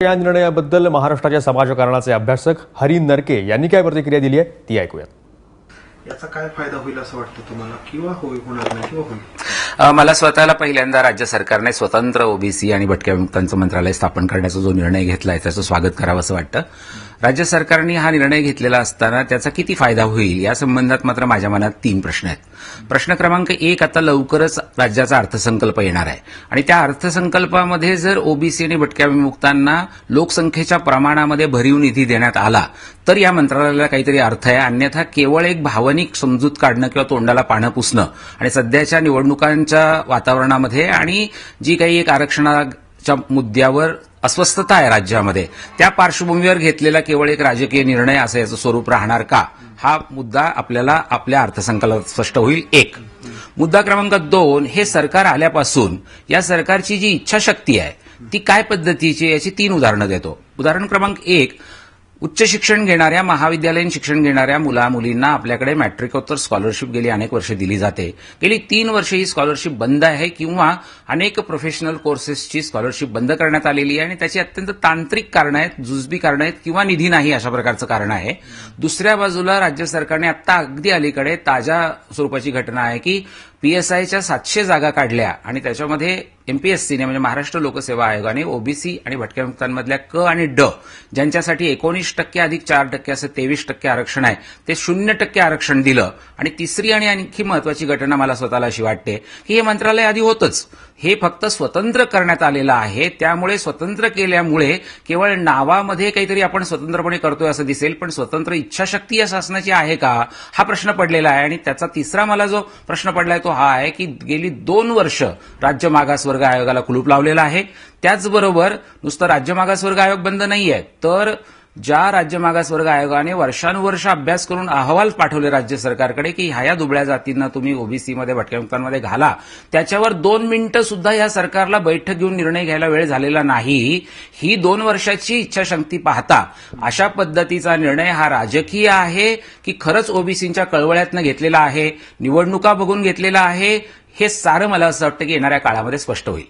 या निर्णयाबद्दल महाराष्ट्राच्या समाजकारणाचे अभ्यासक हरी नरके यांनी काय प्रतिक्रिया दिली आहे ती ऐकूयात. याचा काय फायदा होईल असं वाटतं तुम्हाला, किंवा होणार नाही किंवा होईल? मला स्वतःला पहिल्यांदा राज्य सरकारने स्वतंत्र ओबीसी आणि भटक्या विमुक्तांचं मंत्रालय स्थापन करण्याचा जो निर्णय घेतलाय त्याचं स्वागत करावं असं वाटतं. राज्य सरकारने हा निर्णय घेतलेला असताना त्याचा किती फायदा होईल या संबंधात मात्र माझ्या मनात 3 प्रश्न आहेत. प्रश्न क्रमांक 1, आता लवकरच राज्याचा अर्थसंकल्प येणार आहे आणि त्या अर्थसंकल्पामध्ये जर ओबीसी आणि भटक्या विमुक्तांना लोकसंख्येच्या प्रमाणामध्ये भरीव निधी देण्यात आला तर या मंत्रालयाला काहीतरी अर्थ आहे. अन्यथा केवळ एक भावनिक समजूत काढणं किंवा तोंडाला पानं पुसणं आणि सध्याच्या निवडणुकांच्या वातावरणामध्ये आणि जी काही एक आरक्षणाच्या मुद्द्यावर अस्वस्थता आहे राज्यामध्ये त्या पार्श्वभूमीवर घेतलेला केवळ एक राजकीय निर्णय असं याचं स्वरूप राहणार का, हा मुद्दा आपल्याला आपल्या अर्थसंकल्पात स्पष्ट होईल. 1. मुद्दा क्रमांक 2, हे सरकार आल्यापासून या सरकारची जी इच्छाशक्ती आहे ती काय पद्धतीची याची 3 उदाहरणं देतो. उदाहरण क्रमांक 1, उच्च शिक्षण घेणाऱ्या महाविद्यालयीन शिक्षण घेणाऱ्या मुला मुलींना आपल्याकडे मॅट्रिकोत्तर स्कॉलरशिप गेली अनेक वर्ष दिली जाते. गेली 3 वर्ष ही स्कॉलरशिप बंद आहे किंवा अनेक प्रोफेशनल कोर्सेसची स्कॉलरशिप बंद करण्यात आलेली आहे आणि त्याची अत्यंत तांत्रिक कारणं आहेत, जुजबी कारणं आहेत किंवा निधी नाही अशा प्रकारचं कारण आहे. दुसऱ्या बाजूला राज्य सरकारने आता अगदी अलीकडे ताज्या स्वरूपाची घटना आहे की पीएसआयच्या 700 जागा काढल्या आणि त्याच्यामध्ये एमपीएससीने म्हणजे महाराष्ट्र लोकसेवा आयोगाने ओबीसी आणि भटक्या विमुक्तांमधल्या क आणि ड ज्यांच्यासाठी 19% अधिक 4% असं 23% आरक्षण आहे ते 0% आरक्षण दिलं. आणि तिसरी आणि आणखी महत्वाची घटना मला स्वतःला अशी वाटते की हे मंत्रालय आधी होतंच, हे फक्त स्वतंत्र करण्यात आलेलं आहे. त्यामुळे स्वतंत्र केल्यामुळे केवळ नावामध्ये काहीतरी आपण स्वतंत्रपणे करतोय असं दिसेल, पण स्वतंत्र इच्छाशक्ती या शासनाची आहे का हा प्रश्न पडलेला आहे. आणि त्याचा तिसरा मला जो प्रश्न पडलाय तो हा आहे की गेली 2 वर्ष राज्य मागासवर्ग आयोगाला कुलूप लावलेला आहे. त्याचबरोबर नुसतं राज्य मागासवर्ग आयोग बंद नाहीये, तर ज्या राज्य मागासवर्ग आयोगाने वर्षानुवर्ष अभ्यास करून अहवाल पाठवले राज्य सरकारकडे की ह्या दुबळ्या जातींना तुम्ही ओबीसीमध्ये भटक्या विमुक्तांमध्ये घाला, त्याच्यावर 2 मिनिटं सुद्धा या सरकारला बैठक घेऊन निर्णय घ्यायला वेळ झालेला नाही. ही 2 वर्षाची इच्छाशक्ती पाहता अशा पद्धतीचा निर्णय हा राजकीय आहे की खरंच ओबीसींच्या कळवळ्यातनं घेतलेला आहे, निवडणुका बघून घेतलेला आहे, हे सारं मला असं वाटतं की येणाऱ्या काळामध्ये स्पष्ट होईल.